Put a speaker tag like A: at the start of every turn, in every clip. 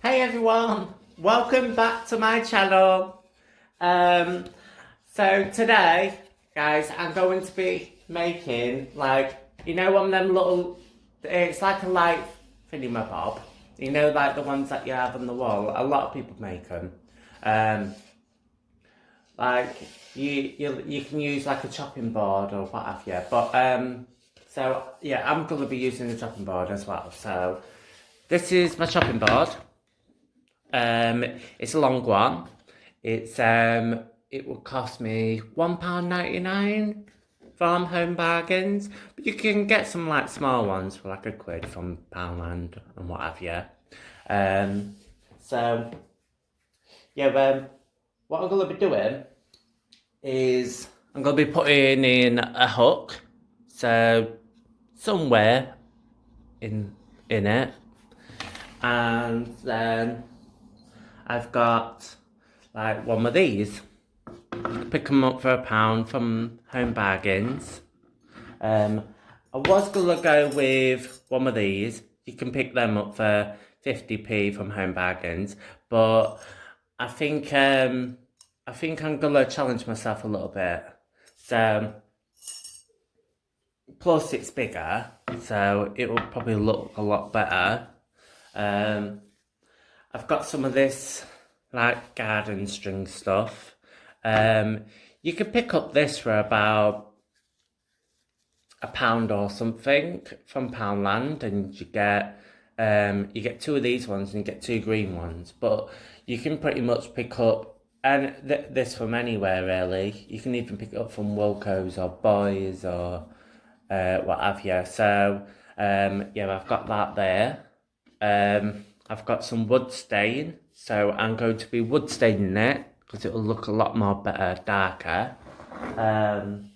A: Hey everyone, welcome back to my channel. So today, guys, I'm going to be making one of them little, it's like a light thingy-mabob. You know, like the ones that you have on the wall. A lot of people make them. Like you can use like a chopping board or what have you. But so yeah, I'm gonna be using the chopping board as well. So this is my chopping board. It's a long one. It will cost me £1.99 from Home Bargains, but you can get some like small ones for like £1 from Poundland and what have you. So yeah, what I'm gonna be doing is I'm gonna be putting in a hook, so somewhere in it, and then I've got like one of these. Pick them up for £1 from Home Bargains. I was gonna go with one of these. You can pick them up for 50p from Home Bargains, but I think I'm gonna challenge myself a little bit. So plus it's bigger, so it will probably look a lot better. I've got some of this like garden string stuff. You could pick up this for about £1 or something from Poundland, and you get two of these ones and you get two green ones. But you can pretty much pick up this from anywhere really. You can even pick it up from Wilko's or Boys or what have you. So yeah, I've got that there. I've got some wood stain, so I'm going to be wood staining it because it will look a lot more better, darker. And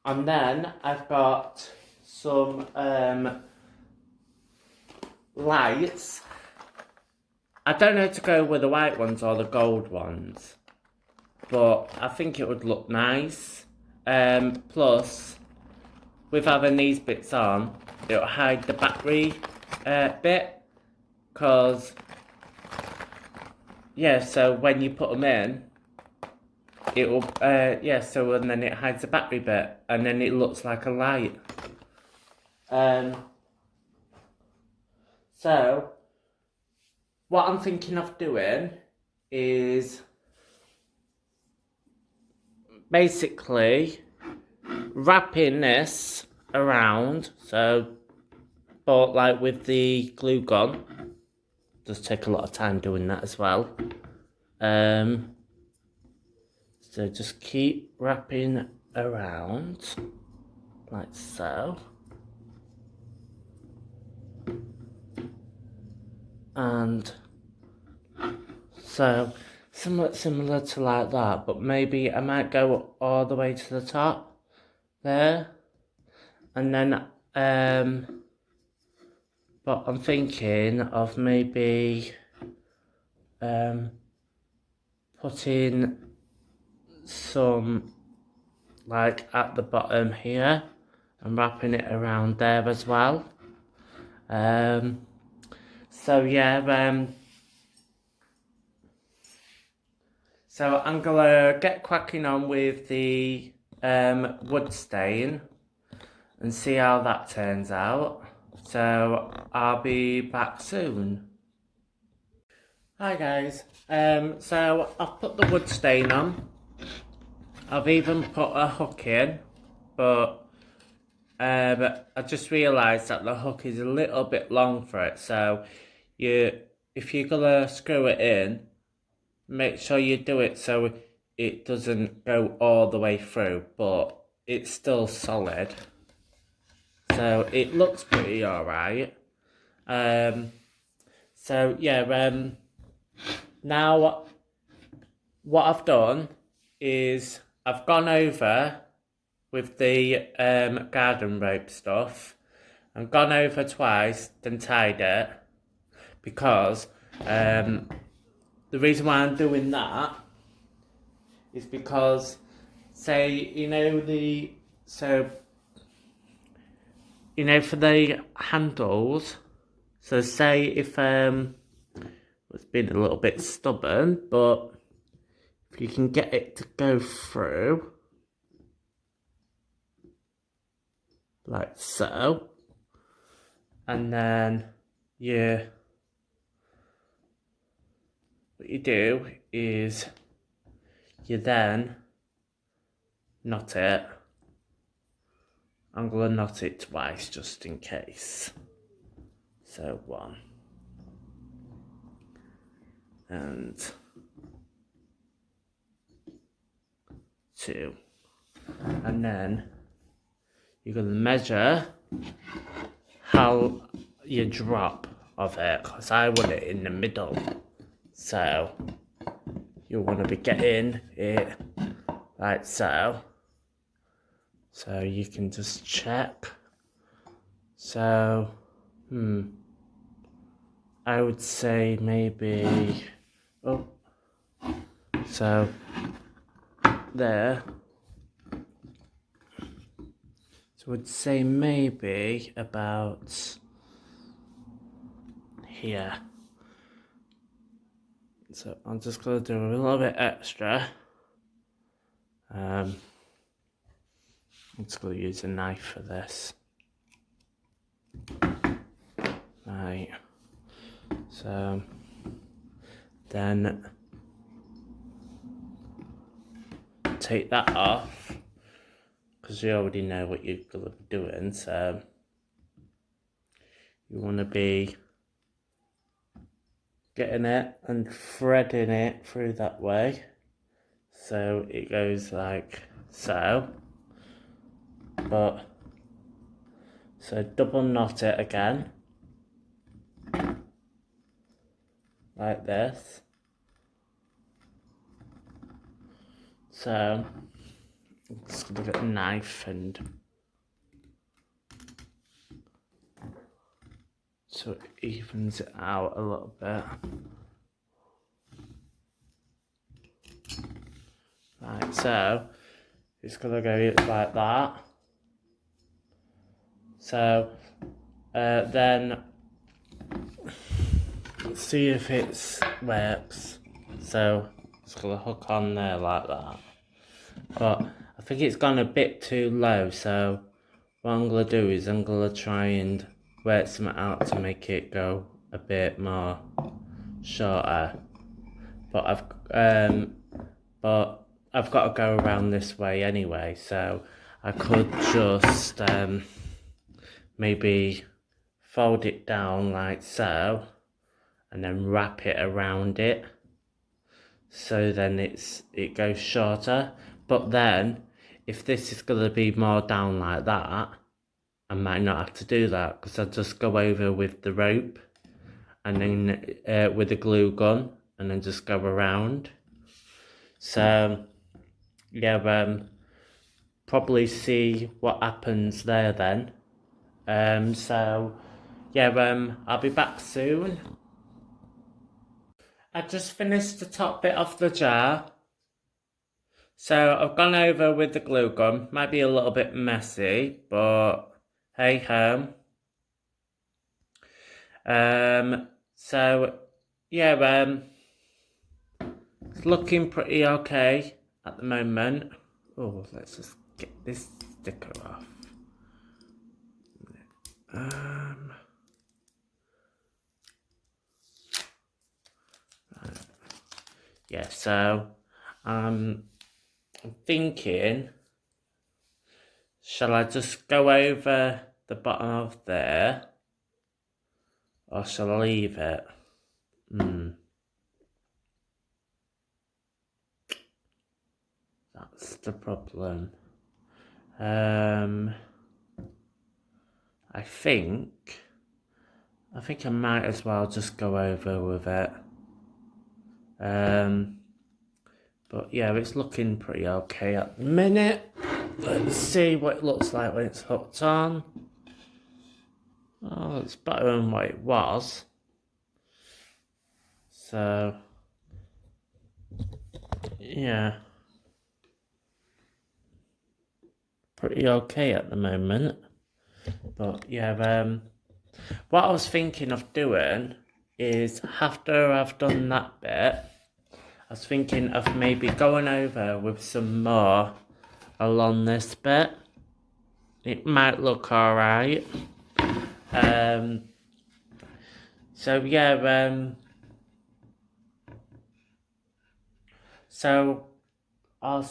A: then I've got some lights. I don't know to go with the white ones or the gold ones, but I think it would look nice. Plus, with having these bits on, it'll hide the battery bit. Because, yeah, so when you put them in, it will, and then it hides the battery bit, and then it looks like a light. So, what I'm thinking of doing is basically wrapping this around, but like with the glue gun. Does take a lot of time doing that as well. So just keep wrapping around like so. And so similar to like that, but maybe I might go all the way to the top there. And then but I'm thinking of maybe putting some like at the bottom here and wrapping it around there as well. So yeah, so I'm gonna get cracking on with the wood stain and see how that turns out. So I'll be back soon. Hi guys, so I've put the wood stain on. I've even put a hook in, but I just realised that the hook is a little bit long for it. So if you're gonna screw it in, make sure you do it so it doesn't go all the way through, but it's still solid. So it looks pretty alright. So yeah, now what I've done is I've gone over with the garden rope stuff. I've gone over twice, then tied it, because the reason why I'm doing that is because, say, for the handles, so say if been a little bit stubborn, but if you can get it to go through, like so, and then what you do is you then knot it. I'm going to knot it twice just in case. So 1 and 2, and then you're going to measure how you drop of it, because I want it in the middle. So you want to be getting it like so. So you can just check. So, I would say maybe, so there. So I would say maybe about here. So I'm just going to do a little bit extra. I'm just going to use a knife for this. Right. So then take that off, because you already know what you're going to be doing. So you want to be getting it and threading it through that way. So it goes like so. So double knot it again. Like this. So I'm just going to get a knife and so it evens it out a little bit. Right, so it's going to go like that. So then let's see if it works. So it's going to hook on there like that. But I think it's gone a bit too low, so what I'm going to do is I'm going to try and work something out to make it go a bit more shorter. But I've got to go around this way anyway, so I could just maybe fold it down like so and then wrap it around it, so then it goes shorter. But then if this is going to be more down like that, I might not have to do that, because I'll just go over with the rope and then with the glue gun and then just go around. So yeah, probably see what happens there then. So yeah, I'll be back soon. I just finished the top bit of the jar. So I've gone over with the glue gun. Might be a little bit messy, but hey ho. So yeah, it's looking pretty okay at the moment. Oh, let's just get this sticker off. Yeah, so I'm thinking, shall I just go over the bottom of there, or shall I leave it? That's the problem. I think I might as well just go over with it. But yeah, it's looking pretty okay at the minute. Let's see what it looks like when it's hooked on. Oh, it's better than what it was. So yeah, pretty okay at the moment. But yeah, what I was thinking of doing is after I've done that bit, I was thinking of maybe going over with some more along this bit. It might look alright. So yeah, so I'll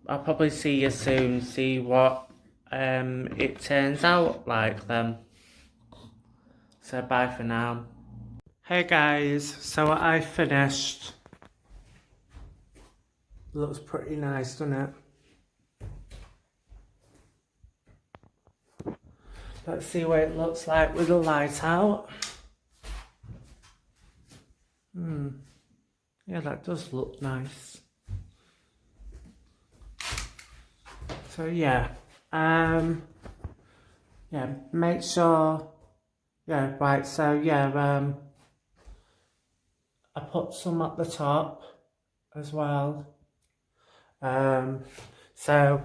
A: probably see you soon, see what it turns out like then. So bye for now. Hey guys, so I finished. Looks pretty nice, doesn't it? Let's see what it looks like with the light out. Yeah, that does look nice. So yeah, yeah, make sure, yeah, right, so yeah, I put some at the top as well. So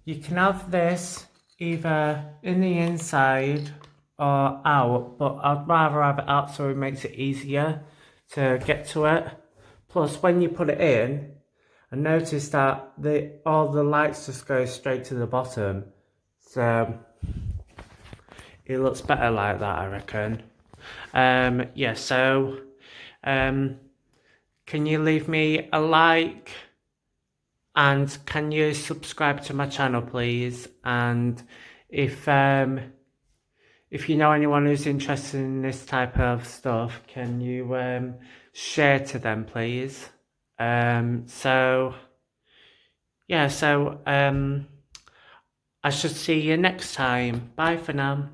A: you can have this either in the inside or out, but I'd rather have it out so it makes it easier to get to it. Plus, when you put it in, I noticed that all the lights just go straight to the bottom, so it looks better like that, I reckon. Yeah, so can you leave me a like? And can you subscribe to my channel, please? And if you know anyone who's interested in this type of stuff, can you share to them, please? So yeah, so I should see you next time. Bye for now.